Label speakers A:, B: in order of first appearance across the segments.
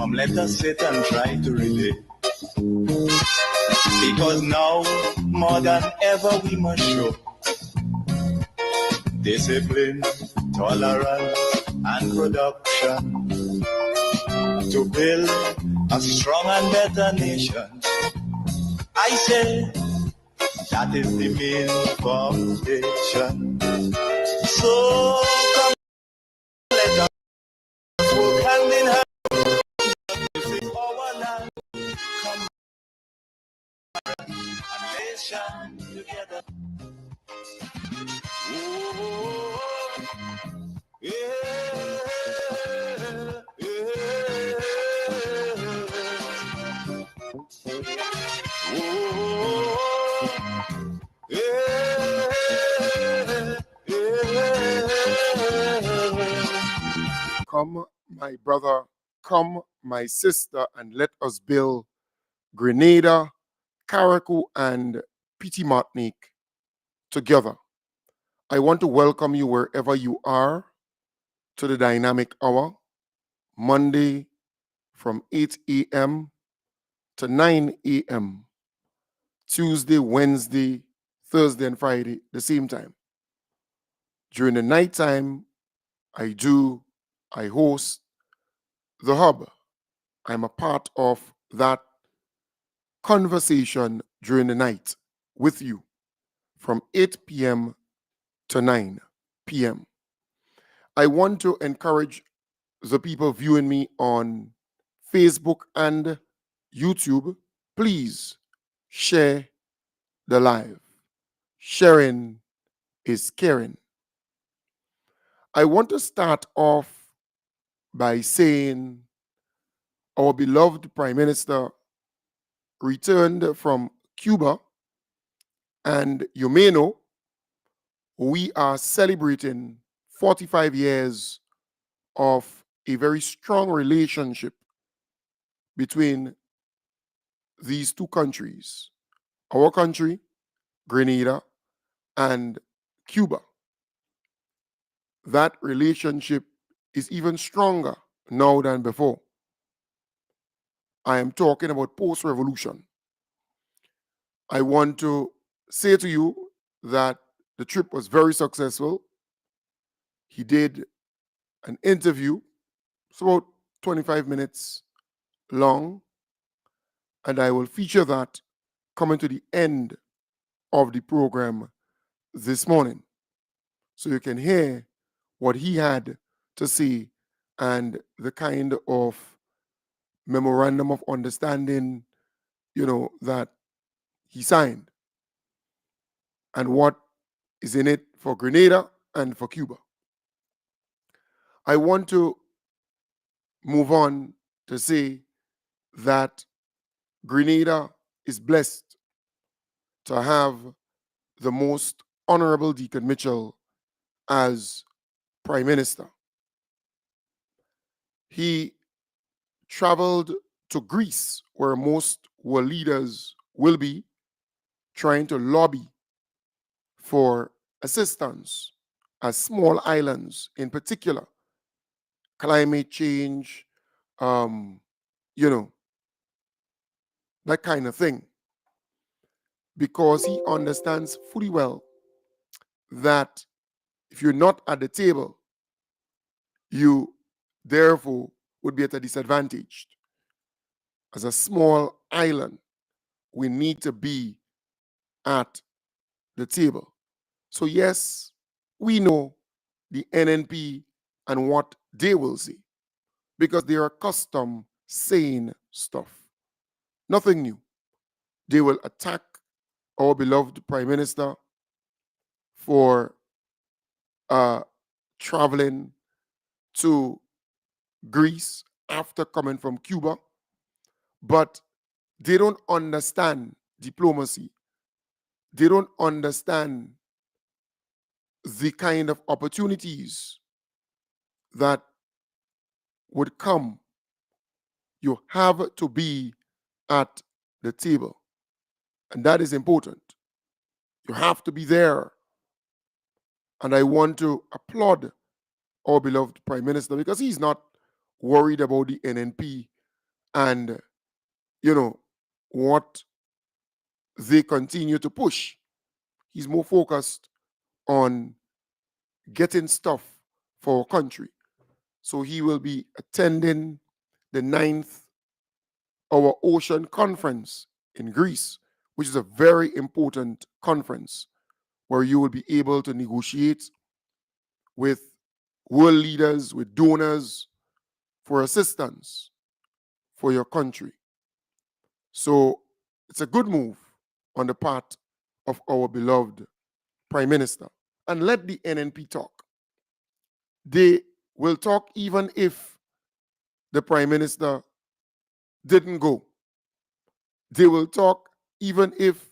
A: Come, let us sit and try to relate. Because now, more than ever, we must show discipline, tolerance, and production to build a strong and better nation. I say that is the main foundation. So come, let us work hand in hand to save our land. Come, a nation together. Oh, yeah, yeah.
B: Come, my brother, come, my sister, and let us build Grenada, Carriacou, and Petite Martinique together. I want to welcome you wherever you are to the Dynamic Hour, Monday from 8 a.m. to 9 a.m., Tuesday, Wednesday, Thursday, and Friday, the same time. During the nighttime, I host The Hub. I'm a part of that conversation during the night with you from 8 p.m. to 9 p.m. I want to encourage the people viewing me on Facebook and YouTube, please share the live. Sharing is caring. I want to start off by saying our beloved Prime Minister returned from Cuba, and you may know we are celebrating 45 years of a very strong relationship between these two countries, our country, Grenada, and Cuba. That relationship is even stronger now than before. I am talking about post-revolution. I want to say to you that the trip was very successful. He did an interview, it's about 25 minutes long, and I will feature that coming to the end of the program this morning, so you can hear what he had to say and the kind of memorandum of understanding, that he signed and what is in it for Grenada and for Cuba. I want to move on to say that Grenada is blessed to have the most honorable Deacon Mitchell as Prime Minister. He traveled to Greece, where most world leaders will be, trying to lobby for assistance as small islands, in particular, climate change, that kind of thing. Because he understands fully well that if you're not at the table, you therefore would be at a disadvantage. As a small island, we need to be at the table. So yes, we know the NNP and what they will say, because they are accustomed saying stuff. Nothing new. They will attack our beloved Prime Minister for traveling to Greece after coming from Cuba, but they don't understand diplomacy. They don't understand the kind of opportunities that would come. You have to be at the table, and that is important. You have to be there. And I want to applaud our beloved Prime Minister, because he's not worried about the NNP and, you know, what they continue to push. He's more focused on getting stuff for our country. So he will be attending the 9th Our Ocean Conference in Greece, which is a very important conference where you will be able to negotiate with world leaders, with donors for assistance for your country. So it's a good move on the part of our beloved Prime Minister. And let the NNP talk. They will talk even if the Prime Minister didn't go. They will talk even if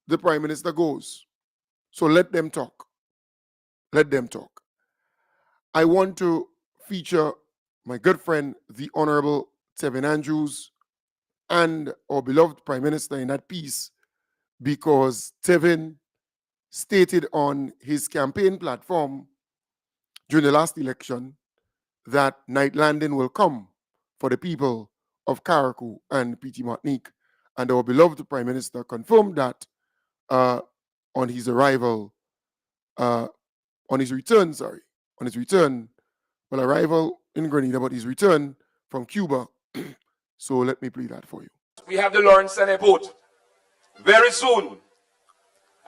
B: the Prime Minister goes. So let them talk. Let them talk. I want to feature my good friend, the Honorable Tevin Andrews, and our beloved Prime Minister in that piece, because Tevin stated on his campaign platform during the last election that night landing will come for the people of Carriacou and PT Martinique. And our beloved Prime Minister confirmed that on his arrival, on his return, arrival in Grenada, but his return from Cuba. So let me play that for you.
C: We have the Lawrence Airport very soon.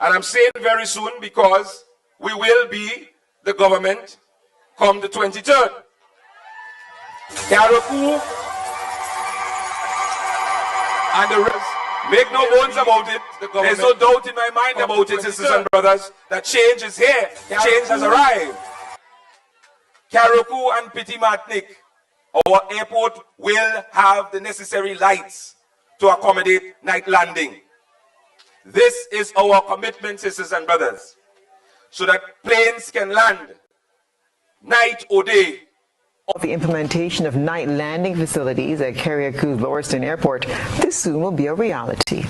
C: And I'm saying very soon because we will be the government come the 23rd. Carriacou and the rest, make no bones about it. There's no doubt in my mind about it, sisters and brothers, that change is here. Change has arrived. Carriacou and Petit Martinique, our airport will have the necessary lights to accommodate night landing. This is our commitment, sisters and brothers, so that planes can land night or day.
D: The implementation of night landing facilities at Carriacou's Lauriston Airport, this soon will be a reality.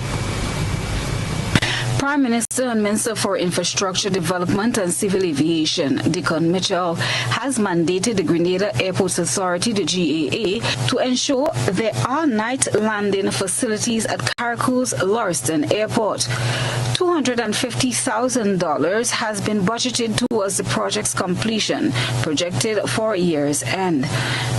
E: Prime Minister and Minister for Infrastructure Development and Civil Aviation, Dickon Mitchell, has mandated the Grenada Airports Authority, the GAA, to ensure there are night landing facilities at Carriacou's Lauriston Airport. $250,000 has been budgeted towards the project's completion, projected for year's end.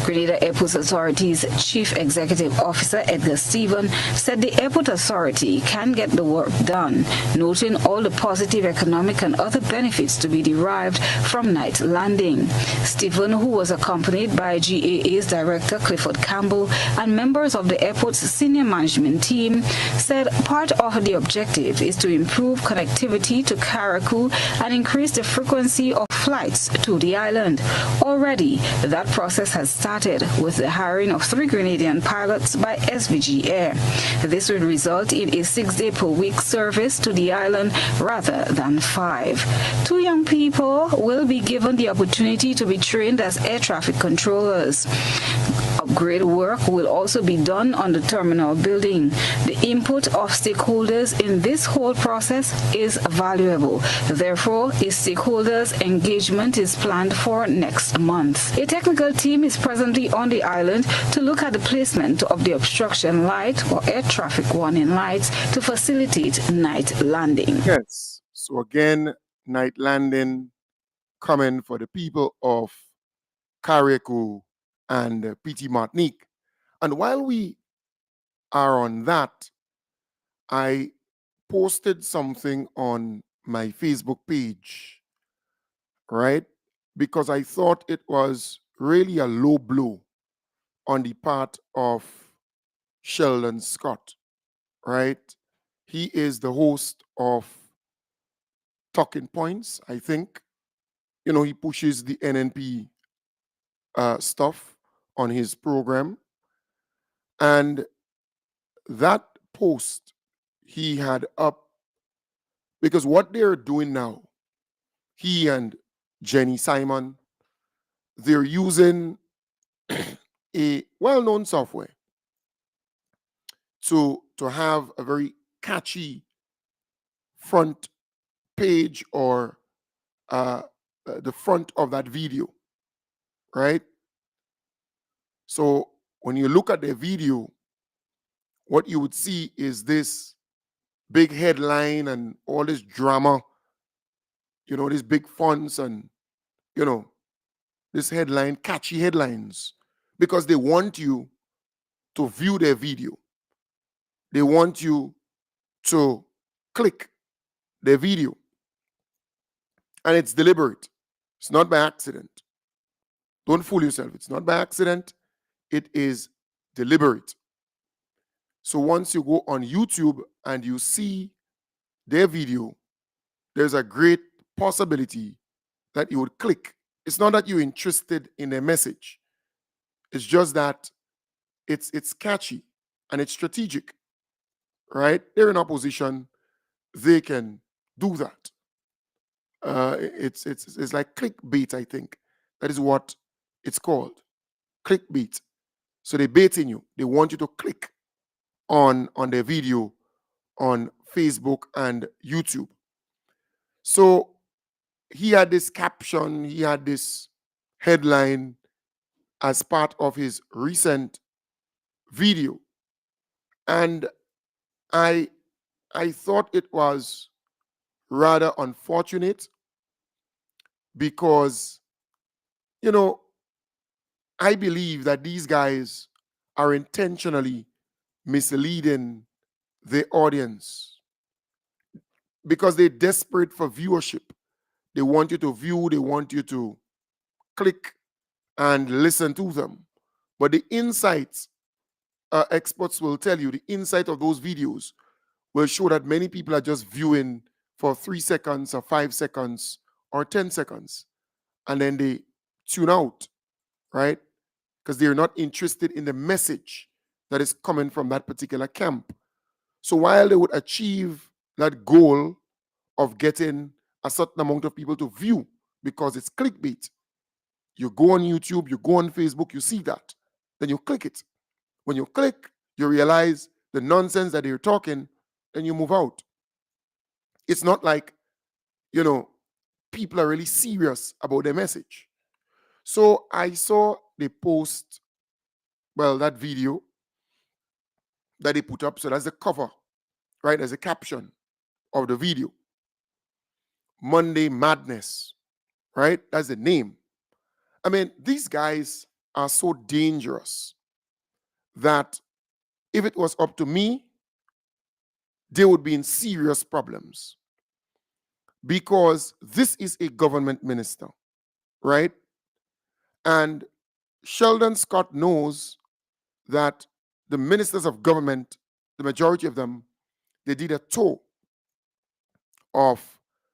E: Grenada Airports Authority's Chief Executive Officer, Edgar Stephen, said the Airport Authority can get the work done, noting all the positive economic and other benefits to be derived from night landing. Stephen, who was accompanied by GAA's Director Clifford Campbell and members of the airport's senior management team, said part of the objective is to improve connectivity to Carriacou and increase the frequency of flights to the island. Already, that process has started with the hiring of 3 Grenadian pilots by SVG Air. This will result in a 6-day-per-week service to the island rather than 5. 2 young people will be given the opportunity to be trained as air traffic controllers. Upgrade work will also be done on the terminal building. The input of stakeholders in this whole process is valuable. Therefore, a stakeholders' engagement is planned for next month. A technical team is presently on the island to look at the placement of the obstruction light or air traffic warning lights to facilitate night landing.
B: Yes. So again, night landing coming for the people of Carriacou and PT Martinique. And while we are on that, I posted something on my Facebook page, right? Because I thought it was really a low blow on the part of Sheldon Scott, right? He is the host of Talking Points, I think. You know, he pushes the NNP stuff on his program. And that post he had up, because what they're doing now, he and Jenny Simon, they're using a well-known software to have a very catchy front page or the front of that video, right? So when you look at their video, what you would see is this big headline and all this drama, these big fonts and, this headline, catchy headlines, because they want you to view their video. They want you to click their video. And it's deliberate. It's not by accident. Don't fool yourself. It's not by accident. It is deliberate. So once you go on YouTube and you see their video, there's a great possibility that you would click. It's not that you're interested in their message. It's just that it's catchy and it's strategic, right? They're in opposition. They can do that. It's like clickbait, I think. That is what it's called. Clickbait. So they're baiting you. They want you to click on their video on Facebook and YouTube. So he had this caption, he had this headline as part of his recent video. And I thought it was rather unfortunate because, I believe that these guys are intentionally misleading the audience because they're desperate for viewership. They want you to view, they want you to click and listen to them. But the insights, experts will tell you, the insight of those videos will show that many people are just viewing for 3 seconds or 5 seconds or 10 seconds. And then they tune out, right? Because they're not interested in the message that is coming from that particular camp. So while they would achieve that goal of getting a certain amount of people to view because it's clickbait, you go on YouTube, you go on Facebook, you see that, then you click it. When you click, you realize the nonsense that they're talking, then you move out. It's not like, people are really serious about their message. So I saw they post, that video that they put up. So that's the cover, right? As a caption of the video. Monday Madness, right? That's the name. I mean, these guys are so dangerous that if it was up to me, they would be in serious problems because this is a government minister, right? And Sheldon Scott knows that the ministers of government, the majority of them, they did a tour of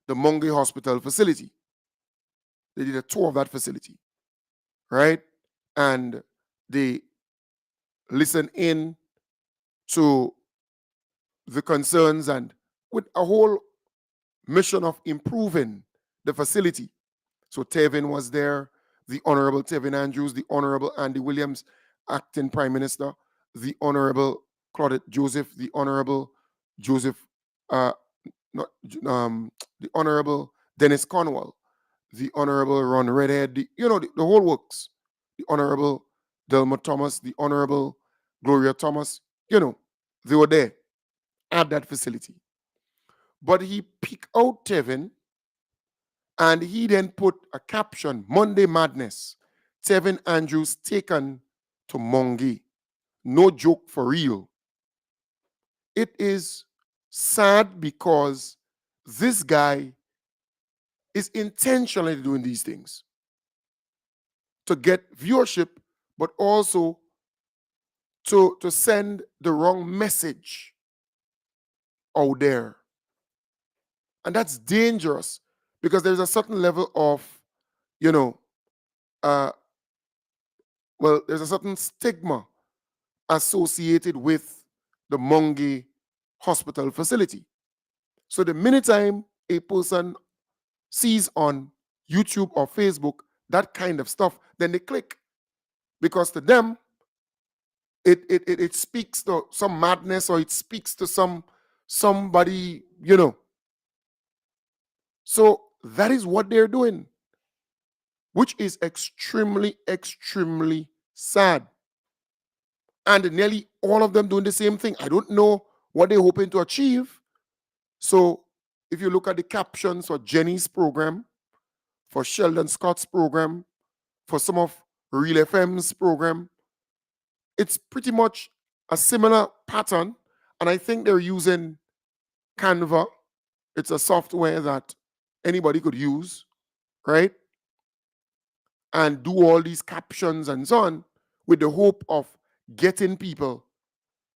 B: the Monge Hospital facility. They did a tour of that facility, right? And they listened in to the concerns and with a whole mission of improving the facility. So Tevin was there, the Honorable Tevin Andrews, the Honorable Andy Williams, acting Prime Minister, the Honorable Claudette Joseph, the Honorable Joseph, the Honorable Dennis Cornwall, the Honorable Ron Redhead, the whole works, the Honorable Delma Thomas, the Honorable Gloria Thomas, they were there at that facility. But he picked out Tevin and he then put a caption, Monday Madness, Tevin Andrews taken to Monge. No joke for real. It is sad because this guy is intentionally doing these things to get viewership, but also to send the wrong message out there. And that's dangerous because there's a certain level of, there's a certain stigma associated with the Monge Hospital facility. So the minute time a person sees on YouTube or Facebook that kind of stuff, then they click. Because to them, it speaks to some madness or it speaks to somebody, So that is what they're doing, which is extremely, extremely sad. And nearly all of them doing the same thing. I don't know what they're hoping to achieve. So if you look at the captions for Jenny's program, for Sheldon Scott's program, for some of Real FM's program, it's pretty much a similar pattern. And I think they're using Canva. It's a software that anybody could use, right? And do all these captions and so on with the hope of getting people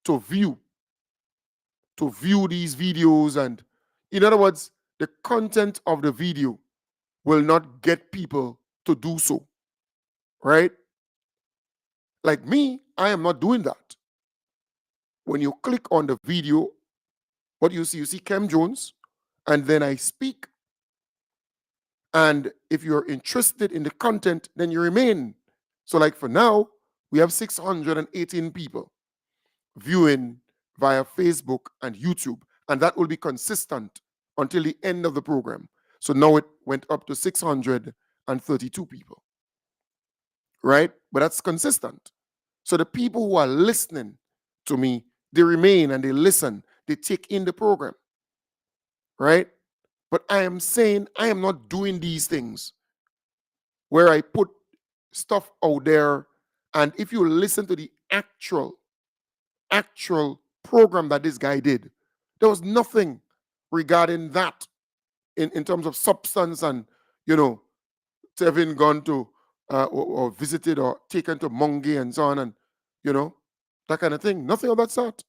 B: to view these videos. And in other words, the content of the video will not get people to do so, right? Like me, I am not doing that. When you click on the video, what you see Kem Jones, and then I speak. And if you're interested in the content, then you remain. So like for now, we have 618 people viewing via Facebook and YouTube, and that will be consistent until the end of the program. So now it went up to 632 people, right? But that's consistent. So the people who are listening to me, they remain and they listen, they take in the program, right? But I am saying I am not doing these things where I put stuff out there, and if you listen to the actual program that this guy did, there was nothing regarding that in terms of substance and, having gone to or visited or taken to Mongi and so on, and, that kind of thing. Nothing of that sort.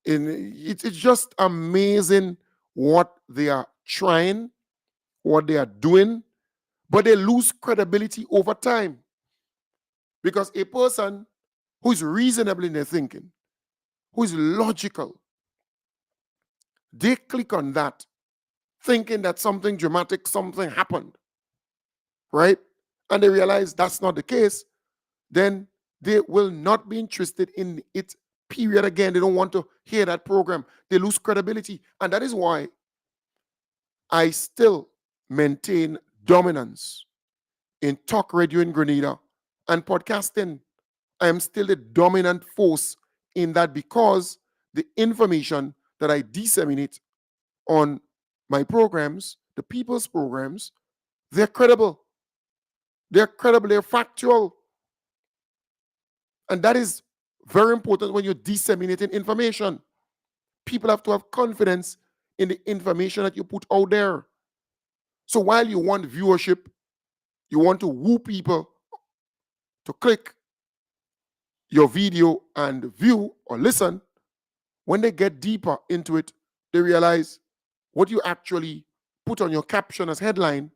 B: It's just amazing what they are trying, what they are doing, but they lose credibility over time. Because a person who is reasonable in their thinking, who is logical, they click on that thinking that something dramatic, something happened, right? And they realize that's not the case, then they will not be interested in it, period. Again, they don't want to hear that program. They lose credibility. And that is why I still maintain dominance in talk radio in Grenada and podcasting. I am still the dominant force in that, because the information that I disseminate on my programs, the people's programs, they're credible. They're credible, they're factual. And that is very important when you're disseminating information. People have to have confidence in the information that you put out there. So while you want viewership, you want to woo people to click your video and view or listen, when they get deeper into it, they realize what you actually put on your caption as headline,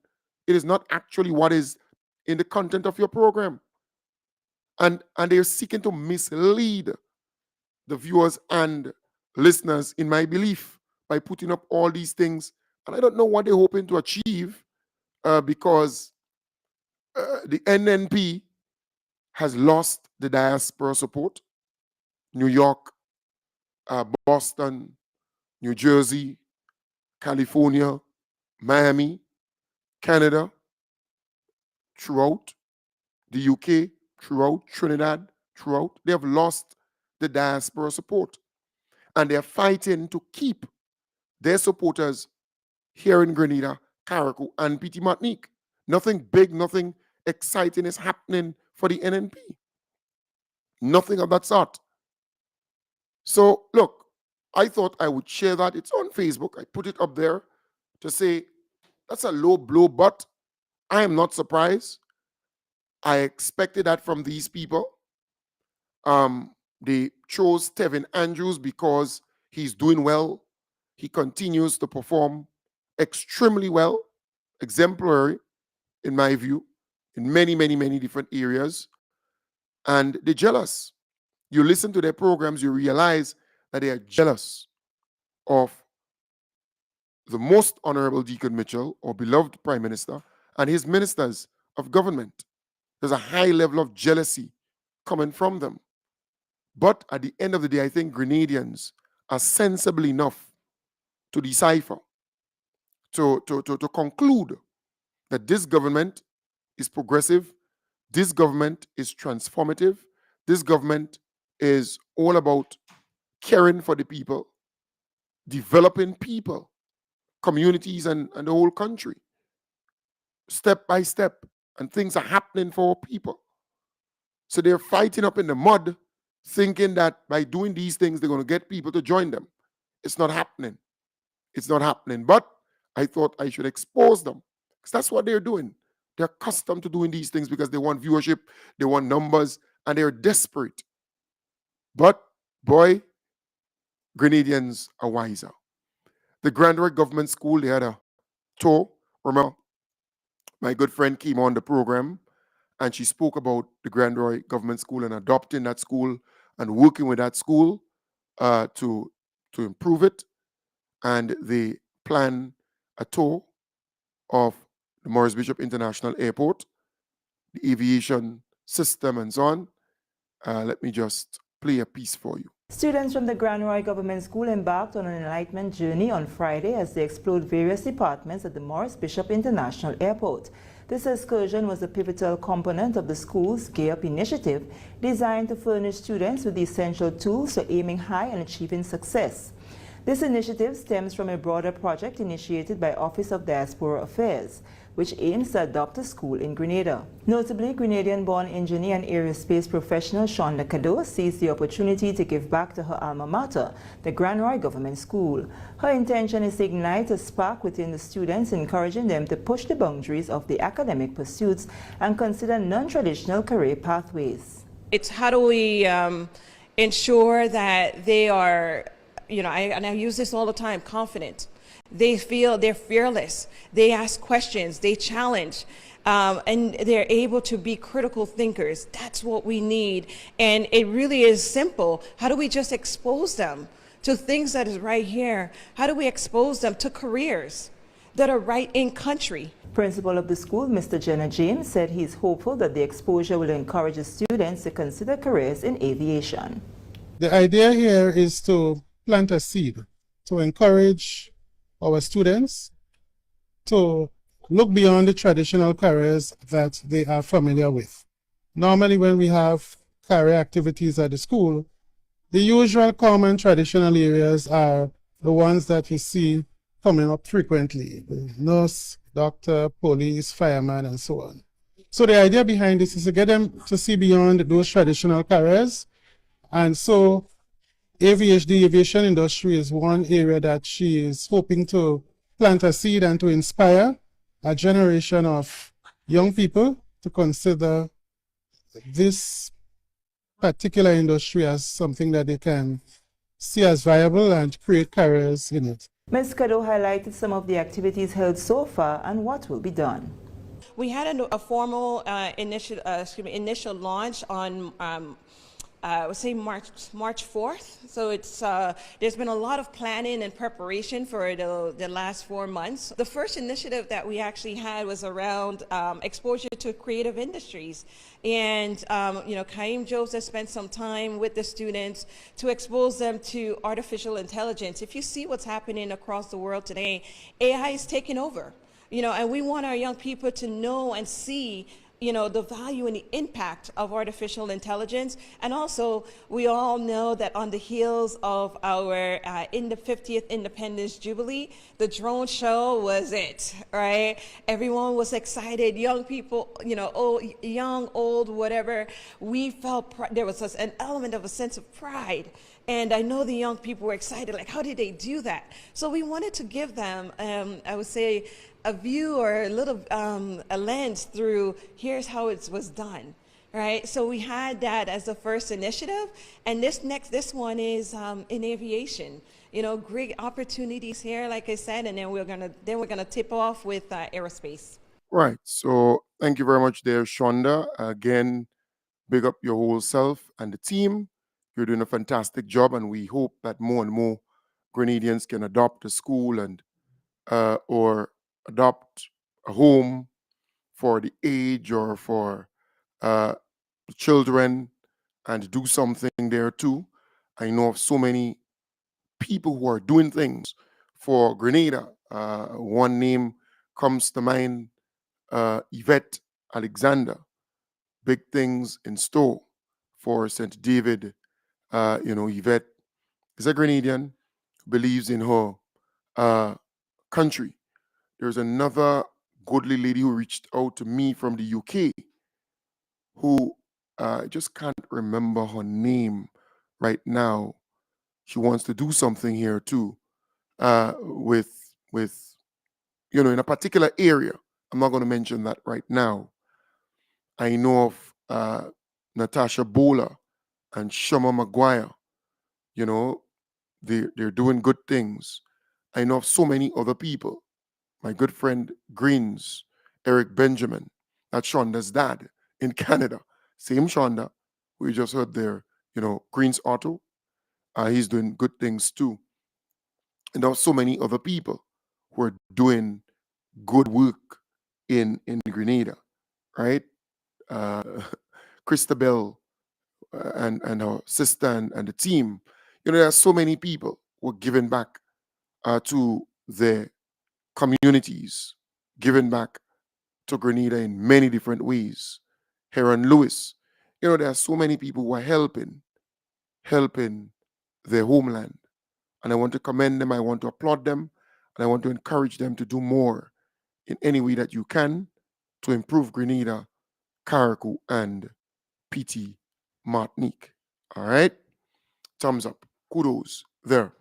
B: it is not actually what is in the content of your program. And they're seeking to mislead the viewers and listeners, in my belief, by putting up all these things. And I don't know what they're hoping to achieve, because the NNP has lost the diaspora support. New York, Boston, New Jersey, California, Miami, Canada, throughout the UK, throughout Trinidad, throughout, they have lost the diaspora support. And they're fighting to keep their supporters here in Grenada, Carriacou, and Petit Martinique. Nothing big, nothing exciting is happening for the NNP. Nothing of that sort. So, look, I thought I would share that. It's on Facebook. I put it up there to say that's a low blow, but I am not surprised. I expected that from these people. They chose Tevin Andrews because he's doing well. He continues to perform extremely well, exemplary, in my view, in many, many, many different areas. And they're jealous. You listen to their programs, you realize that they are jealous of the most honorable Deacon Mitchell, or beloved Prime Minister, and his ministers of government. There's a high level of jealousy coming from them. But at the end of the day, I think Grenadians are sensible enough to decipher, to conclude that this government is progressive, this government is transformative, This government is all about caring for the people, developing people, communities, and the whole country, step by step. And things are happening for people. So they're fighting up in the mud, thinking that by doing these things, they're going to get people to join them. It's not happening. It's not happening. But I thought I should expose them because that's what they're doing. They're accustomed to doing these things because they want viewership, they want numbers, and they're desperate. But boy, Grenadians are wiser. The Grand Roy Government School, they had a tour. Remember, my good friend came on the program and she spoke about the Grand Roy Government School and adopting that school and working with that school to improve it. And they plan a tour of the Morris Bishop International Airport, the aviation system, and so on. Let me just play a piece for you.
F: Students from the Grand Roy Government School embarked on an enlightenment journey on Friday as they explored various departments at the Morris Bishop International Airport. This excursion was a pivotal component of the school's Gear Up initiative, designed to furnish students with the essential tools for aiming high and achieving success. This initiative stems from a broader project initiated by Office of Diaspora Affairs, which aims to adopt a school in Grenada. Notably, Grenadian-born engineer and aerospace professional Shonda Kado seized the opportunity to give back to her alma mater, the Grand Roy Government School. Her intention is to ignite a spark within the students, encouraging them to push the boundaries of the academic pursuits and consider non-traditional career pathways.
G: It's how do we ensure that they are, and I use this all the time, confident. They feel they're fearless. They ask questions. They challenge. And they're able to be critical thinkers. That's what we need. And it really is simple. How do we just expose them to things that is right here? How do we expose them to careers that are right in country?
F: Principal of the school, Mr. Jenna James, said he's hopeful that the exposure will encourage the students to consider careers in aviation.
H: The idea here is to plant a seed, to encourage our students to look beyond the traditional careers that they are familiar with. Normally, when we have career activities at the school, the usual common traditional areas are the ones that you see coming up frequently: nurse, doctor, police, fireman, and so on. So the idea behind this is to get them to see beyond those traditional careers. And so the aviation industry is one area that she is hoping to plant a seed and to inspire a generation of young people to consider this particular industry as something that they can see as viable and create careers in it.
F: Ms. Kado highlighted some of the activities held so far and what will be done.
G: We had a formal initial launch on I would say March 4th. So it's there's been a lot of planning and preparation for the last 4 months. The first initiative that we actually had was around exposure to creative industries. And, Kaim Joseph spent some time with the students to expose them to artificial intelligence. If you see what's happening across the world today, AI is taking over, and we want our young people to know and see the value and the impact of artificial intelligence. And also, we all know that on the heels of our in the 50th Independence Jubilee, the drone show was it, right? Everyone was excited, young people, old, young, old, whatever. We felt there was an element of a sense of pride. And I know the young people were excited, like, how did they do that? So we wanted to give them, I would say, a view or a little a lens through here's how it was done, right? So we had that as the first initiative, and this one is in aviation. Great opportunities here, like I said, and then we're gonna tip off with aerospace.
B: Right. So thank you very much, there, Shonda. Again, big up your whole self and the team. You're doing a fantastic job, and we hope that more and more Grenadians can adopt a school and or adopt a home for the age or for the children and do something there too. I know of so many people who are doing things for Grenada. One name comes to mind, Yvette Alexander. Big things in store for St. David, Yvette is a Grenadian who believes in her country. There's another godly lady who reached out to me from the UK who I just can't remember her name right now. She wants to do something here too, with in a particular area. I'm not going to mention that right now. I know of Natasha Bowler and Shoma Maguire. They're doing good things. I know of so many other people. My good friend Greens, Eric Benjamin, that's Shonda's dad in Canada. Same Shonda, we just heard there, Greens Auto. He's doing good things too. And there are so many other people who are doing good work in Grenada, right? Uh, Christabel and her sister and the team. There are so many people who are giving back to their communities, giving back to Grenada in many different ways. Heron Lewis, there are so many people who are helping their homeland. And I want to commend them, I want to applaud them, and I want to encourage them to do more in any way that you can to improve Grenada, Carriacou, and PT Martinique. All right? Thumbs up. Kudos there.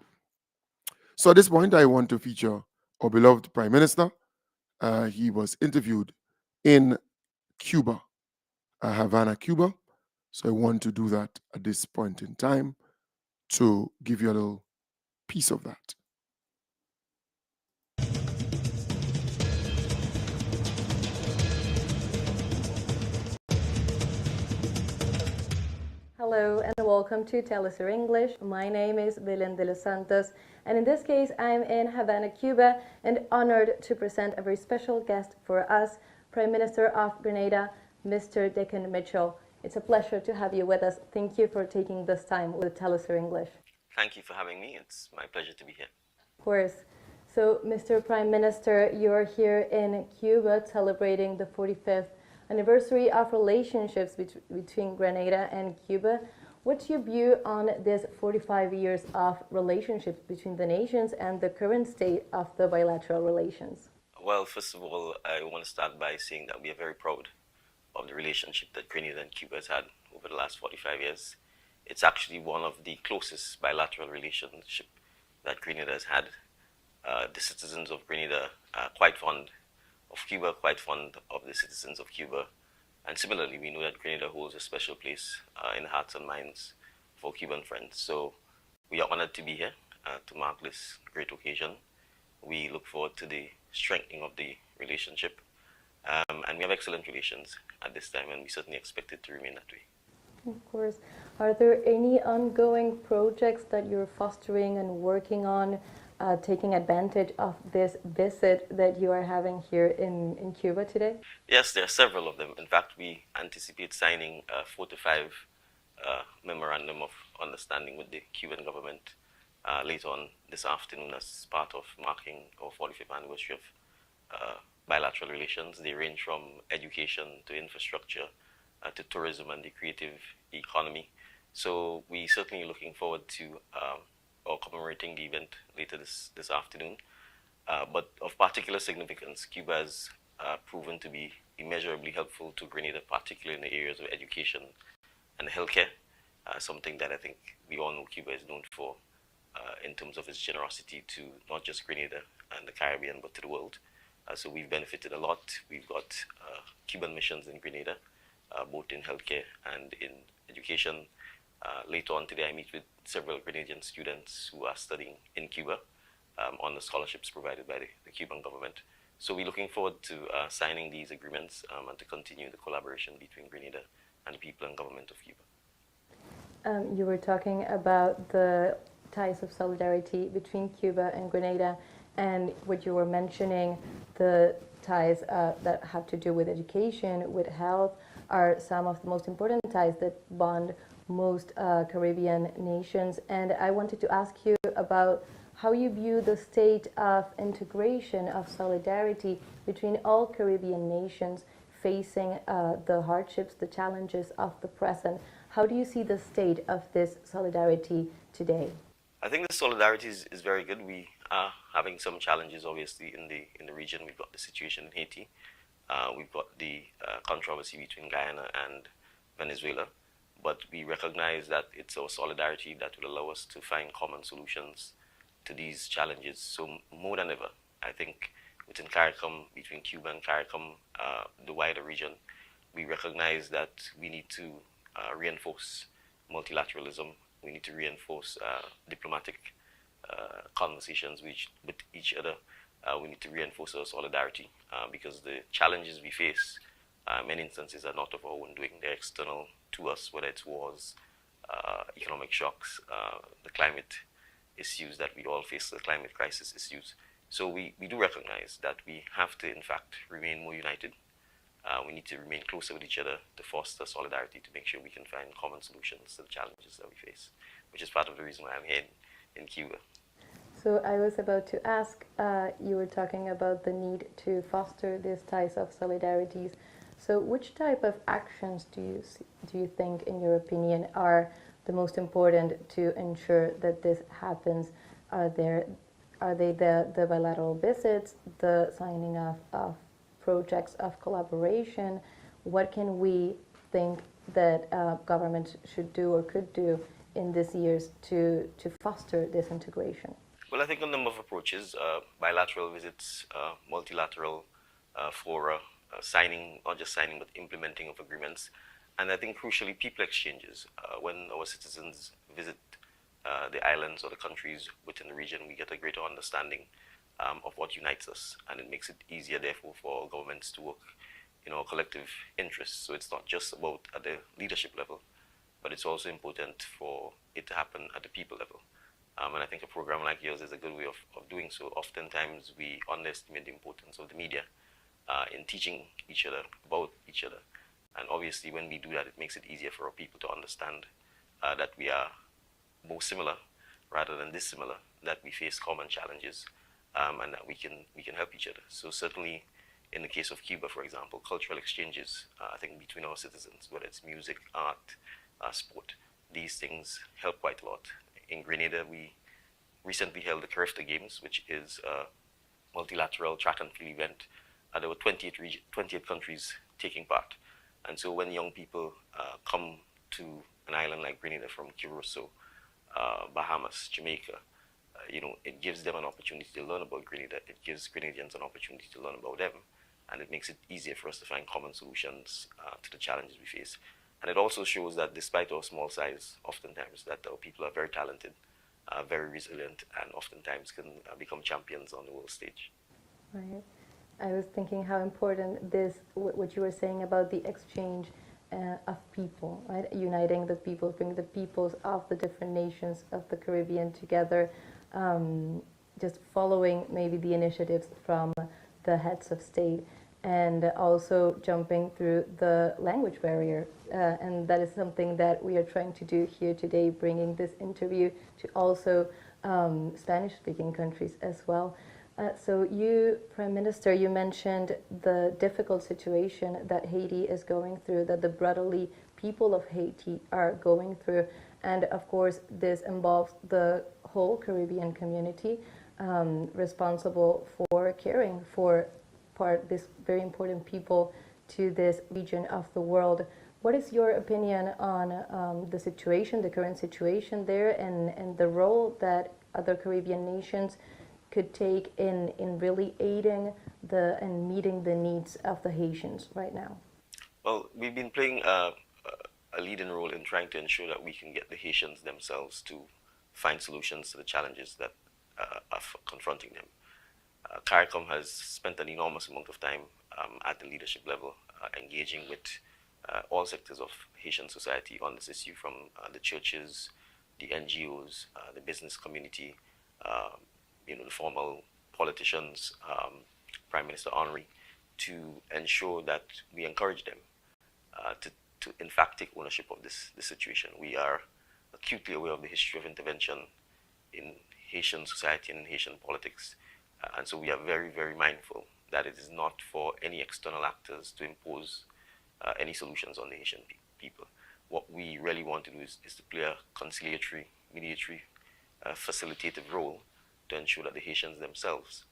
B: So at this point, I want to feature our beloved Prime Minister. He was interviewed in Cuba, Havana, Cuba. So I want to do that at this point in time to give you a little piece of that.
I: Hello and welcome to Telesur English. My name is Belén de los Santos, and in this case I'm in Havana, Cuba, and honored to present a very special guest for us, Prime Minister of Grenada, Mr. Dickon Mitchell. It's a pleasure to have you with us. Thank you for taking this time with Telesur English.
J: Thank you for having me. It's my pleasure to be here.
I: Of course. So, Mr. Prime Minister, you're here in Cuba celebrating the 45th anniversary of relationships between Grenada and Cuba. What's your view on this 45 years of relationships between the nations and the current state of the bilateral relations?
J: Well, first of all, I want to start by saying that we are very proud of the relationship that Grenada and Cuba has had over the last 45 years. It's actually one of the closest bilateral relationship that Grenada has had. The citizens of Grenada are quite fond of Cuba, quite fond of the citizens of Cuba. And similarly, we know that Grenada holds a special place in the hearts and minds for Cuban friends. So we are honored to be here to mark this great occasion. We look forward to the strengthening of the relationship. And we have excellent relations at this time, and we certainly expect it to remain that way.
I: Of course. Are there any ongoing projects that you're fostering and working on, taking advantage of this visit that you are having here in Cuba today?
J: Yes, there are several of them. In fact, we anticipate signing 4 to 5 memorandum of understanding with the Cuban government later on this afternoon as part of marking our 45th anniversary of bilateral relations. They range from education to infrastructure to tourism and the creative economy. So we certainly are looking forward to or commemorating the event later this afternoon. But of particular significance, Cuba has proven to be immeasurably helpful to Grenada, particularly in the areas of education and healthcare, something that I think we all know Cuba is known for in terms of its generosity to not just Grenada and the Caribbean, but to the world. So we've benefited a lot. We've got Cuban missions in Grenada, both in healthcare and in education. Later on today, I meet with several Grenadian students who are studying in Cuba on the scholarships provided by the Cuban government. So we're looking forward to signing these agreements and to continue the collaboration between Grenada and the people and government of Cuba.
I: You were talking about the ties of solidarity between Cuba and Grenada, and what you were mentioning, the ties that have to do with education, with health, are some of the most important ties that bond most Caribbean nations. And I wanted to ask you about how you view the state of integration, of solidarity between all Caribbean nations facing the hardships, the challenges of the present. How do you see the state of this solidarity today?
J: I think the solidarity is very good. We are having some challenges, obviously, in the region. We've got the situation in Haiti. We've got the controversy between Guyana and Venezuela. But we recognize that it's our solidarity that will allow us to find common solutions to these challenges. So more than ever, I think within CARICOM, between Cuba and CARICOM, the wider region, we recognize that we need to reinforce multilateralism. We need to reinforce diplomatic conversations with each other. We need to reinforce our solidarity because the challenges we face, many instances, are not of our own doing. They're external to us, whether it's wars, economic shocks, the climate issues that we all face, the climate crisis issues. So we do recognize that we have to, in fact, remain more united. We need to remain closer with each other to foster solidarity, to make sure we can find common solutions to the challenges that we face, which is part of the reason why I'm here in Cuba.
I: So I was about to ask, you were talking about the need to foster these ties of solidarities. So which type of actions do you think, in your opinion, are the most important to ensure that this happens? Are they the bilateral visits, the signing of projects of collaboration? What can we think that governments should do or could do in these years to foster this integration?
J: Well, I think a number of approaches, bilateral visits, multilateral fora, signing, not just signing, but implementing of agreements. And I think crucially, people exchanges. When our citizens visit the islands or the countries within the region, we get a greater understanding of what unites us. And it makes it easier, therefore, for governments to work in our collective interests. So it's not just about at the leadership level, but it's also important for it to happen at the people level. And I think a program like yours is a good way of doing so. Oftentimes, we underestimate the importance of the media in teaching each other about each other. And obviously, when we do that, it makes it easier for our people to understand that we are more similar rather than dissimilar, that we face common challenges, and that we can help each other. So certainly, in the case of Cuba, for example, cultural exchanges, I think between our citizens, whether it's music, art, sport, these things help quite a lot. In Grenada, we recently held the Carifta Games, which is a multilateral track and field event. There were 28 countries taking part. And so when young people come to an island like Grenada from Curacao, Bahamas, Jamaica, it gives them an opportunity to learn about Grenada. It gives Grenadians an opportunity to learn about them. And it makes it easier for us to find common solutions to the challenges we face. And it also shows that despite our small size, oftentimes, that our people are very talented, very resilient, and oftentimes can become champions on the world stage.
I: Right. I was thinking how important this, what you were saying about the exchange of people, right? Uniting the people, bringing the peoples of the different nations of the Caribbean together, just following maybe the initiatives from the heads of state, and also jumping through the language barrier. And that is something that we are trying to do here today, bringing this interview to also Spanish-speaking countries as well. So you, Prime Minister, you mentioned the difficult situation that Haiti is going through, that the brotherly people of Haiti are going through. And of course, this involves the whole Caribbean community responsible for caring for this very important people to this region of the world. What is your opinion on the situation, the current situation there, and the role that other Caribbean nations could take in really aiding and meeting the needs of the Haitians right now?
J: Well, we've been playing a leading role in trying to ensure that we can get the Haitians themselves to find solutions to the challenges that are confronting them. CARICOM has spent an enormous amount of time at the leadership level engaging with all sectors of Haitian society on this issue, from the churches, the NGOs, the business community, the formal politicians, Prime Minister Henry, to ensure that we encourage them to in fact take ownership of this situation. We are acutely aware of the history of intervention in Haitian society and in Haitian politics, and so we are very, very mindful that it is not for any external actors to impose any solutions on the Haitian people. What we really want to do is to play a conciliatory, mediatory, facilitative role to ensure that the Haitians themselves,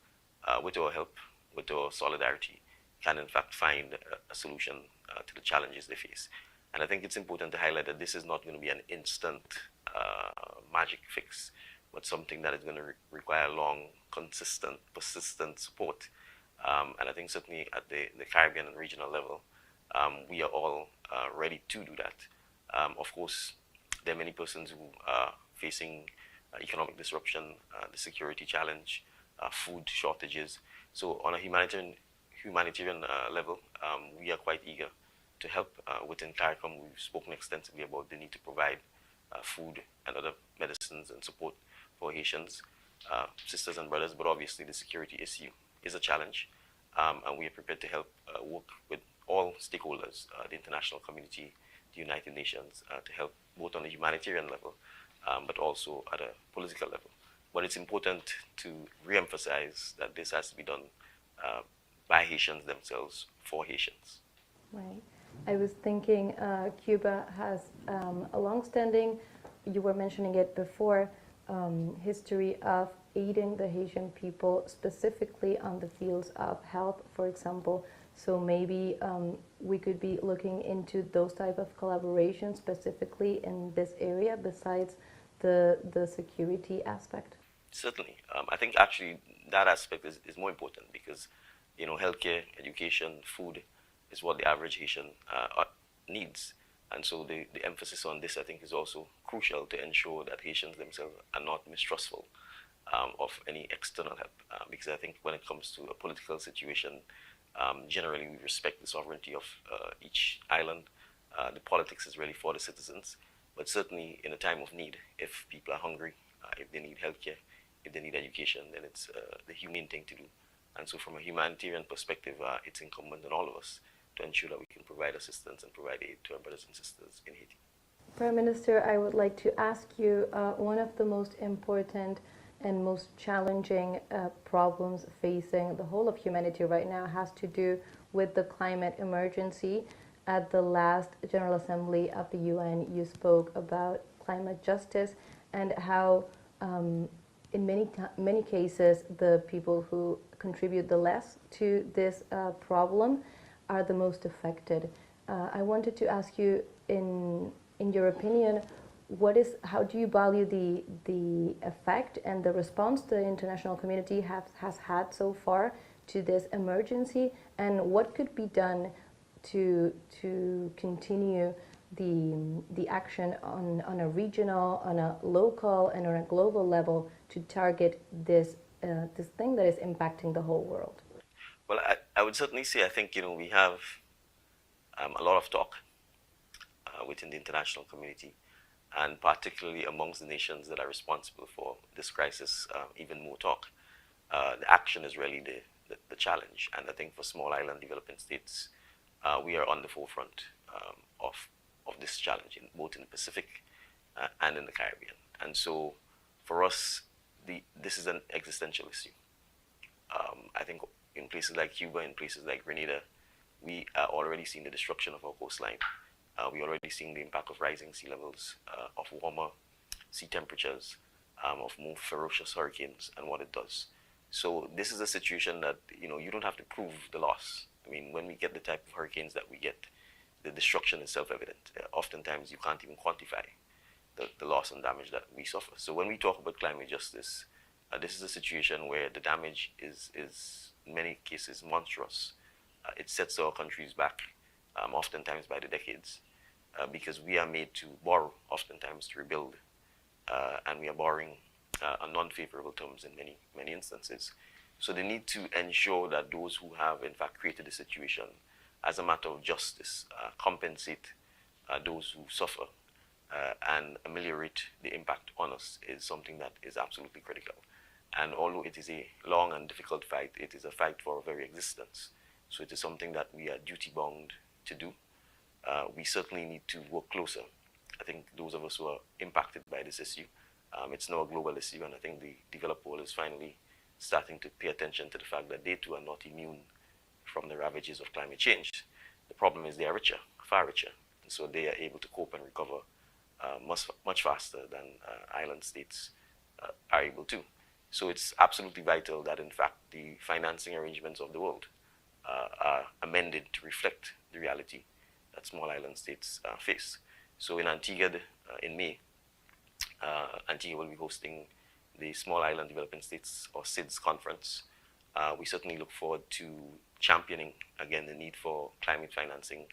J: with our help, with our solidarity, can in fact find a solution to the challenges they face. And I think it's important to highlight that this is not going to be an instant magic fix, but something that is going to require long, consistent, persistent support. And I think certainly at the Caribbean and regional level, we are all ready to do that. Of course, there are many persons who are facing economic disruption, the security challenge, food shortages. So on a humanitarian level, we are quite eager to help. Within CARICOM, we've spoken extensively about the need to provide food and other medicines and support for Haitians, sisters and brothers, but obviously the security issue is a challenge, and we are prepared to help work with all stakeholders, the international community, the United Nations, to help both on the humanitarian level, but also at a political level. But it's important to re-emphasize that this has to be done by Haitians themselves for Haitians.
I: Right. I was thinking Cuba has a long-standing, you were mentioning it before, history of aiding the Haitian people specifically on the fields of health, for example. So maybe we could be looking into those type of collaborations specifically in this area besides the security aspect.
J: Certainly. I think actually that aspect is more important because, you know, healthcare, education, food is what the average Haitian needs. And so the emphasis on this, I think, is also crucial to ensure that Haitians themselves are not mistrustful of any external help. Because I think when it comes to a political situation, generally we respect the sovereignty of each island. The politics is really for the citizens. But certainly in a time of need, if people are hungry, if they need healthcare, if they need education, then it's the humane thing to do. And so from a humanitarian perspective, it's incumbent on all of us to ensure that we can provide assistance and provide aid to our brothers and sisters in Haiti.
I: Prime Minister, I would like to ask you, one of the most important and most challenging problems facing the whole of humanity right now has to do with the climate emergency. At the last General Assembly of the UN, you spoke about climate justice and how in many cases the people who contribute the less to this problem are the most affected. I wanted to ask you, in your opinion, how do you value the effect and the response the international community has had so far to this emergency, and what could be done to continue the action on a regional, on a local, and on a global level to target this thing that is impacting the whole world?
J: Well, I would certainly say I think, you know, we have a lot of talk within the international community, and particularly amongst the nations that are responsible for this crisis, even more talk. The action is really the challenge, and I think for small island developing states, we are on the forefront of this challenge, both in the Pacific and in the Caribbean. And so for us, this is an existential issue. I think in places like Cuba, in places like Grenada, we are already seeing the destruction of our coastline. We're already seeing the impact of rising sea levels, of warmer sea temperatures, of more ferocious hurricanes and what it does. So this is a situation that, you know, you don't have to prove the loss. I mean, when we get the type of hurricanes that we get, the destruction is self-evident. Oftentimes you can't even quantify the loss and damage that we suffer. So when we talk about climate justice, this is a situation where the damage is in many cases monstrous. It sets our countries back, oftentimes by the decades, because we are made to borrow, oftentimes to rebuild, and we are borrowing on non-favorable terms in many instances. So the need to ensure that those who have in fact created the situation, as a matter of justice, compensate those who suffer and ameliorate the impact on us is something that is absolutely critical. And although it is a long and difficult fight, it is a fight for our very existence. So it is something that we are duty-bound to do. We certainly need to work closer. I think those of us who are impacted by this issue, it's now a global issue, and I think the developed world is finally starting to pay attention to the fact that they too are not immune from the ravages of climate change. The problem is they are richer, far richer, and so they are able to cope and recover much faster than island states are able to. So it's absolutely vital that, in fact, the financing arrangements of the world are amended to reflect the reality that small island states face. So in Antigua, in May, Antigua will be hosting the Small Island Developing States, or SIDS, conference. We certainly look forward to championing, again, the need for climate financing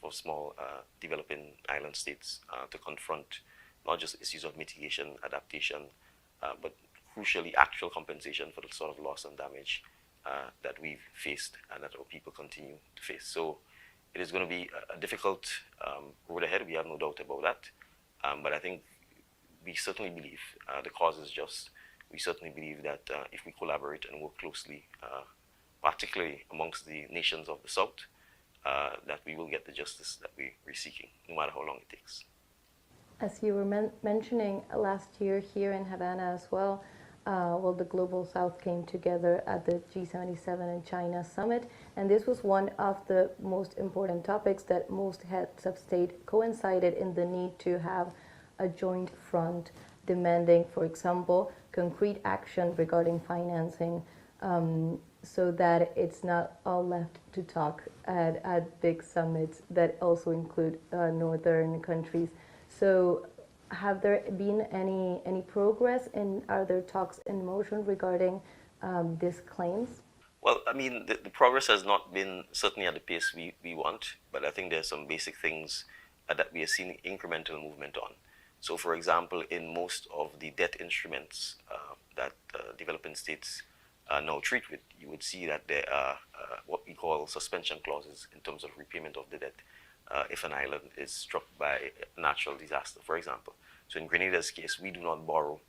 J: for small developing island states to confront not just issues of mitigation, adaptation, but crucially actual compensation for the sort of loss and damage that we've faced and that our people continue to face. So it is going to be a difficult road ahead, we have no doubt about that. But I think we certainly believe the cause is just. We certainly believe that if we collaborate and work closely, particularly amongst the nations of the South, that we will get the justice that we're seeking, no matter how long it takes.
I: As you were mentioning, last year here in Havana as well, the Global South came together at the G77 and China Summit, and this was one of the most important topics that most heads of state coincided in the need to have a joint front demanding, for example, concrete action regarding financing, so that it's not all left to talk at big summits that also include northern countries. So have there been any progress, and are there talks in motion regarding these claims?
J: Well, I mean, the progress has not been certainly at the pace we want, but I think there's some basic things that we are seeing incremental movement on. So, for example, in most of the debt instruments that developing states now treat with, you would see that there are what we call suspension clauses in terms of repayment of the debt if an island is struck by a natural disaster, for example. So in Grenada's case, we do not borrow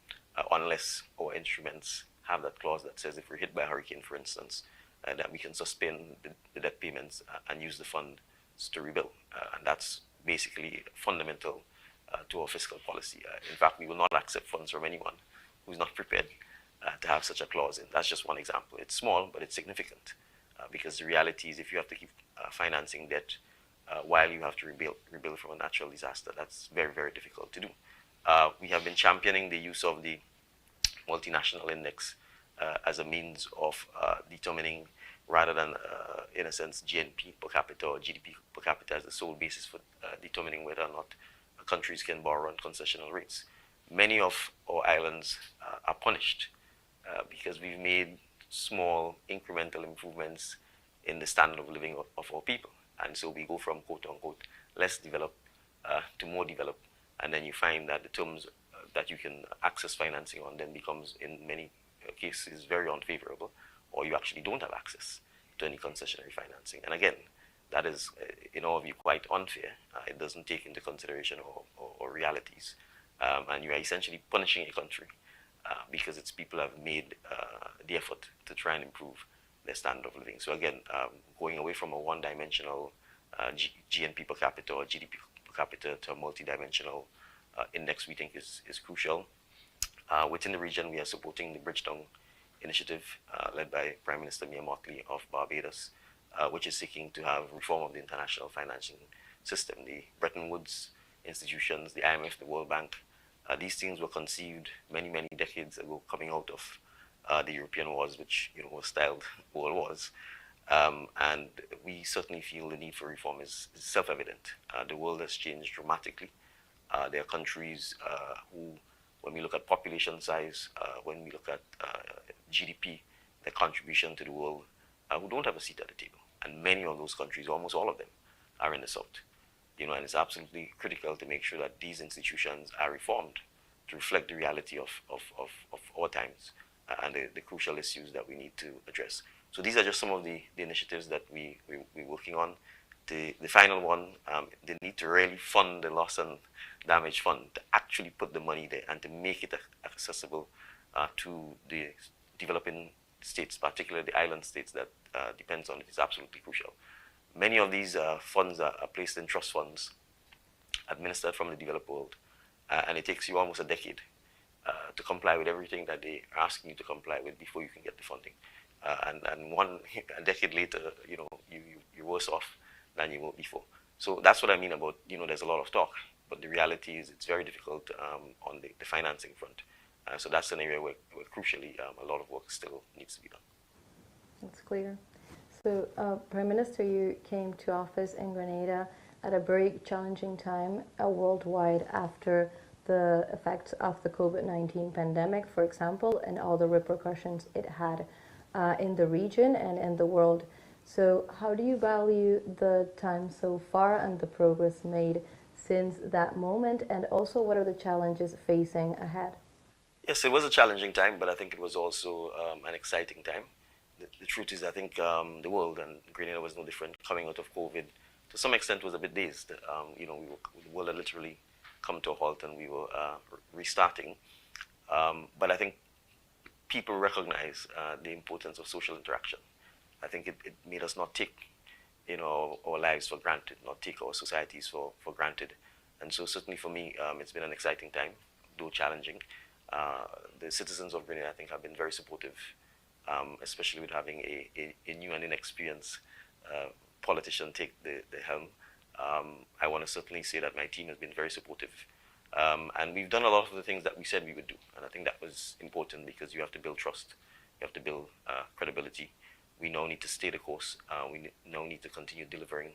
J: unless our instruments have that clause that says if we're hit by a hurricane, for instance, that we can suspend the debt payments and use the funds to rebuild. And that's basically fundamental to our fiscal policy. In fact, we will not accept funds from anyone who's not prepared to have such a clause in. That's just one example. It's small, but it's significant because the reality is if you have to keep financing debt while you have to rebuild from a natural disaster, that's very, very difficult to do. We have been championing the use of the multinational index as a means of determining, rather than, in a sense, GNP per capita or GDP per capita as the sole basis for determining whether or not countries can borrow on concessional rates. Many of our islands are punished because we've made small incremental improvements in the standard of living of our people. And so we go from quote unquote less developed to more developed. And then you find that the terms that you can access financing on then becomes in many cases very unfavorable, or you actually don't have access to any concessionary financing. And again, that is, in our view, quite unfair. It doesn't take into consideration or realities. And you are essentially punishing a country because its people have made the effort to try and improve their standard of living. So again, going away from a one-dimensional GNP per capita or GDP per capita to a multi-dimensional index, we think is crucial. Within the region, we are supporting the Bridgetown initiative led by Prime Minister Mia Mottley of Barbados, which is seeking to have reform of the international financing system. The Bretton Woods institutions, the IMF, the World Bank, these things were conceived many, many decades ago, coming out of the European wars, which were styled world wars. And we certainly feel the need for reform is self-evident. The world has changed dramatically. There are countries who, when we look at population size, when we look at GDP, their contribution to the world, who don't have a seat at the table. And many of those countries, almost all of them, are in the South. And it's absolutely critical to make sure that these institutions are reformed to reflect the reality of our times and the crucial issues that we need to address. So these are just some of the initiatives that we're working on. The final one, the need to really fund the loss and damage fund, to actually put the money there and to make it accessible to the developing states, particularly the island states that depends on it, is absolutely crucial. Many of these funds are placed in trust funds administered from the developed world, and it takes you almost a decade to comply with everything that they are asking you to comply with before you can get the funding. And a decade later, you're worse off than you were before. So that's what I mean about, there's a lot of talk, but the reality is it's very difficult on the financing front. So that's an area where crucially, a lot of work still needs to be done.
I: That's clear. So, Prime Minister, you came to office in Grenada at a very challenging time worldwide after the effects of the COVID-19 pandemic, for example, and all the repercussions it had in the region and in the world. So how do you value the time so far and the progress made since that moment, and also what are the challenges facing ahead?
J: Yes, it was a challenging time, but I think it was also an exciting time. The truth is, I think the world, and Grenada was no different, coming out of COVID, to some extent was a bit dazed. The world had literally come to a halt and we were restarting. But I think people recognize the importance of social interaction. I think it made us not take our lives for granted, not take our societies for granted. And so certainly for me, it's been an exciting time, though challenging. The citizens of Grenada, I think, have been very supportive, especially with having a new and inexperienced politician take the helm. I want to certainly say that my team has been very supportive. And we've done a lot of the things that we said we would do. And I think that was important because you have to build trust. You have to build credibility. We now need to stay the course. We now need to continue delivering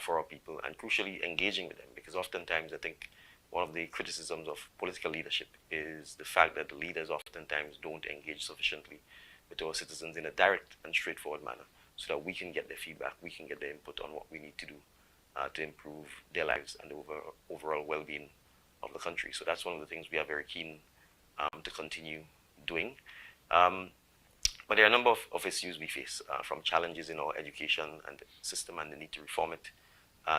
J: for our people and crucially engaging with them, because oftentimes I think one of the criticisms of political leadership is the fact that the leaders oftentimes don't engage sufficiently with our citizens in a direct and straightforward manner so that we can get their feedback, we can get their input on what we need to do to improve their lives and the overall well-being of the country. So that's one of the things we are very keen to continue doing. But there are a number of issues we face, from challenges in our education and system and the need to reform it,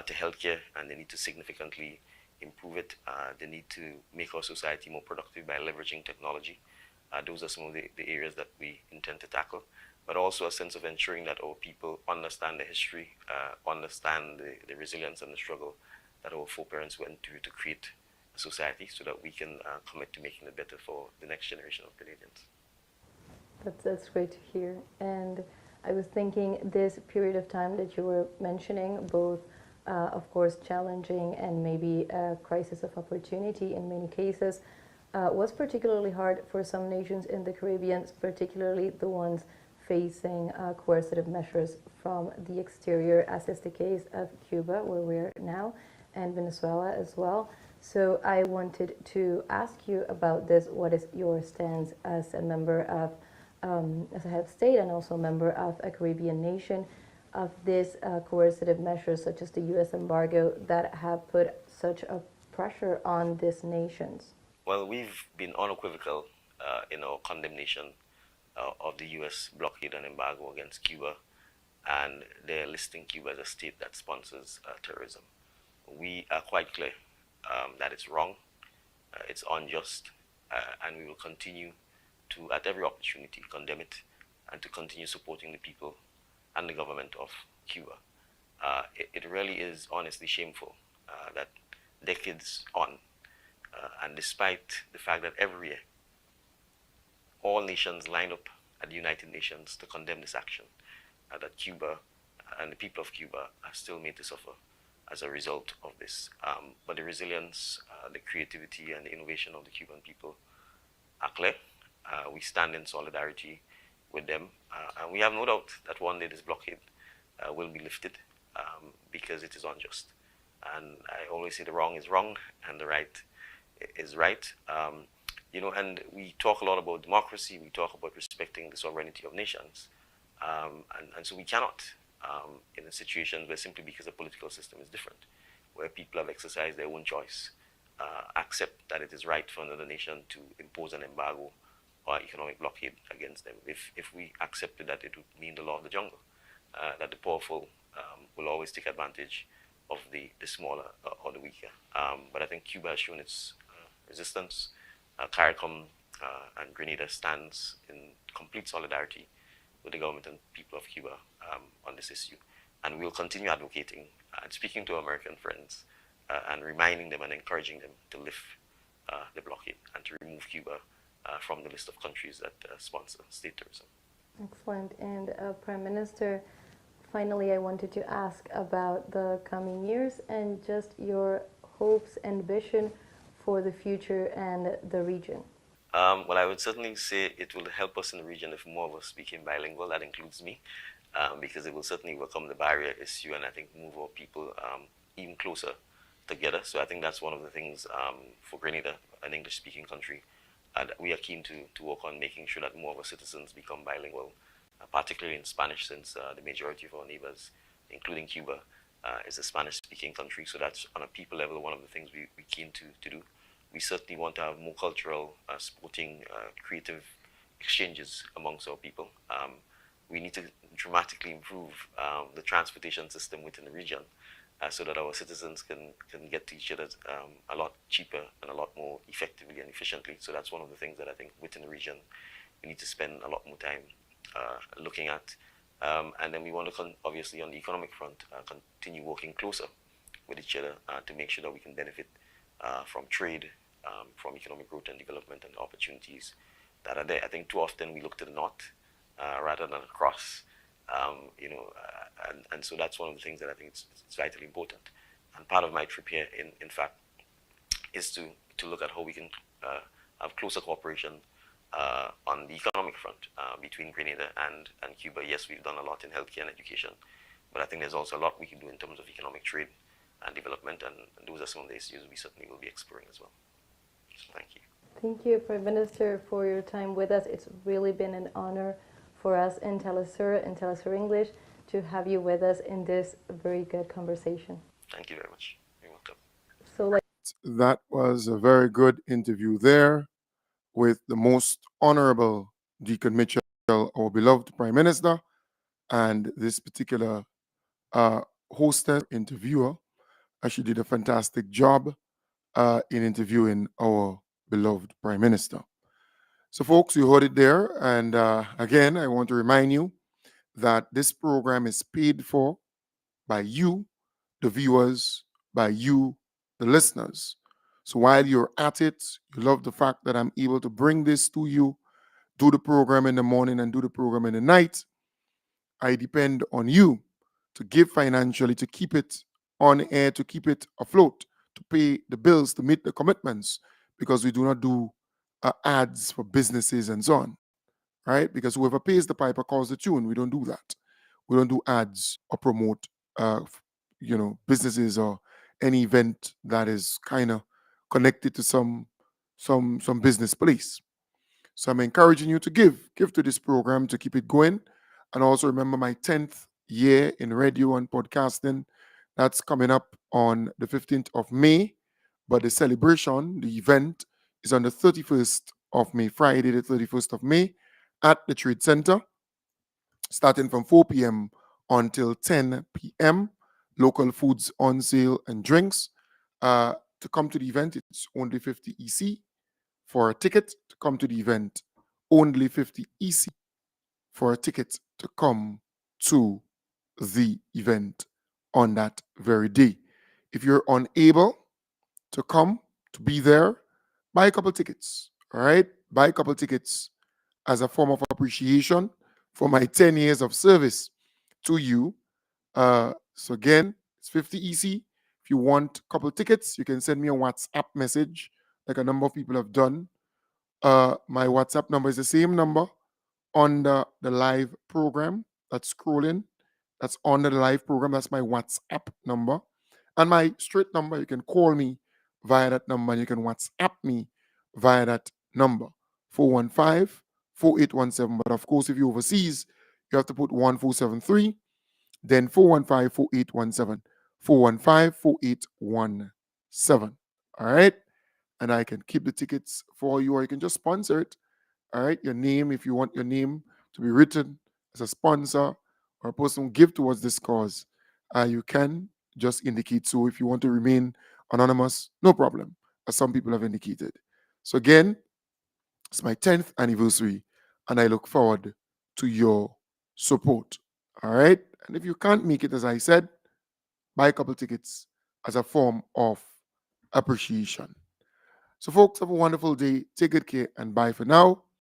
J: to healthcare and the need to significantly improve it, the need to make our society more productive by leveraging technology. Those are some of the areas that we intend to tackle, but also a sense of ensuring that our people understand the history, understand the resilience and the struggle that our foreparents went through to create a society so that we can commit to making it better for the next generation of Canadians.
I: That's great to hear. And I was thinking this period of time that you were mentioning, both of course challenging and maybe a crisis of opportunity in many cases, was particularly hard for some nations in the Caribbean, particularly the ones facing coercive measures from the exterior, as is the case of Cuba, where we are now, and Venezuela as well. So I wanted to ask you about this. What is your stance as a member of as a head of state and also a member of a Caribbean nation, of these coercive measures such as the U.S. embargo that have put such a pressure on these nations?
J: Well, we've been unequivocal in our condemnation of the U.S. blockade and embargo against Cuba, and they're listing Cuba as a state that sponsors terrorism. We are quite clear that it's wrong, it's unjust, and we will continue to, at every opportunity, condemn it and to continue supporting the people and the government of Cuba. It really is honestly shameful that decades on, and despite the fact that every year all nations line up at the United Nations to condemn this action, that Cuba and the people of Cuba are still made to suffer as a result of this. But the resilience, the creativity and the innovation of the Cuban people are clear. We stand in solidarity with them, and we have no doubt that one day this blockade will be lifted because it is unjust. And I always say the wrong is wrong and the right is right. And we talk a lot about democracy, we talk about respecting the sovereignty of nations, and so we cannot, in a situation where simply because the political system is different, where people have exercised their own choice, accept that it is right for another nation to impose an embargo or economic blockade against them. If we accepted that, it would mean the law of the jungle, that the powerful will always take advantage of the smaller or the weaker. But I think Cuba has shown its resistance. CARICOM and Grenada stands in complete solidarity with the government and people of Cuba on this issue. And we'll continue advocating and speaking to American friends and reminding them and encouraging them to lift the blockade and to remove Cuba from the list of countries that sponsor state tourism.
I: Excellent. And Prime Minister, finally, I wanted to ask about the coming years and just your hopes and vision for the future and the region.
J: Well, I would certainly say it will help us in the region if more of us became bilingual. That includes me, because it will certainly overcome the barrier issue and I think move our people even closer together. So I think that's one of the things for Grenada, an English-speaking country, we are keen to work on making sure that more of our citizens become bilingual, particularly in Spanish, since the majority of our neighbors, including Cuba, is a Spanish-speaking country. So that's on a people level one of the things we're keen to do. We certainly want to have more cultural, sporting, creative exchanges amongst our people. We need to dramatically improve the transportation system within the region so that our citizens can get to each other a lot cheaper and a lot more effectively and efficiently. So that's one of the things that I think within the region we need to spend a lot more time looking at. And then we want to, obviously on the economic front, continue working closer with each other to make sure that we can benefit from trade, from economic growth and development and opportunities that are there. I think too often we look to the north rather than across, and so that's one of the things that I think it's vitally important. And part of my trip here, in fact, is to look at how we can have closer cooperation on the economic front between Grenada and Cuba. Yes, we've done a lot in healthcare and education, but I think there's also a lot we can do in terms of economic trade and development, and those are some of the issues we certainly will be exploring as well. So thank you.
I: Thank you, Prime Minister, for your time with us. It's really been an honor for us in Telesur and Telesur English to have you with us in this very good conversation.
J: Thank you very much. You're welcome.
I: So,
B: that was a very good interview there with the most honorable Deacon Mitchell, our beloved Prime Minister, and this particular hostess, interviewer. She did a fantastic job in interviewing our beloved Prime Minister. So, folks, you heard it there. And again, I want to remind you that this program is paid for by you, the viewers, by you, the listeners. So while you're at it, you love the fact that I'm able to bring this to you, do the program in the morning and do the program in the night. I depend on you to give financially, to keep it on air, to keep it afloat, to pay the bills, to meet the commitments, because we do not do ads for businesses and so on, right? Because whoever pays the piper calls the tune. We don't do that. We don't do ads or promote, businesses or any event that is kind of connected to some business place. So I'm encouraging you to give to this program to keep it going. And also remember my 10th year in radio and podcasting. That's coming up on the 15th of May. But the celebration, the event, is on the 31st of May, Friday, the 31st of May, at the Trade Center, starting from 4 p.m. until 10 p.m. Local foods on sale and drinks. To come to the event, it's only 50 EC. For a ticket to come to the event, only 50 EC for a ticket to come to the event on that very day. If you're unable to come, to be there, buy a couple tickets, all right? Buy a couple tickets as a form of appreciation for my 10 years of service to you. So again, it's 50 EC. If you want a couple tickets, you can send me a WhatsApp message like a number of people have done. My WhatsApp number is the same number on the live program. That's scrolling. That's on the live program. That's my WhatsApp number. And my straight number, you can call me via that number. And you can WhatsApp me via that number, 415-4817. But of course, if you're overseas, you have to put 1473, then 415-4817. 415-4817. All right? And I can keep the tickets for you, or you can just sponsor it. All right, your name, if you want your name to be written as a sponsor or a person who give towards this cause, you can just indicate so. If you want to remain anonymous, no problem, as some people have indicated. So again, it's my 10th anniversary, and I look forward to your support. All right, and if you can't make it, as I said, buy a couple tickets as a form of appreciation. So, folks, have a wonderful day. Take good care and bye for now.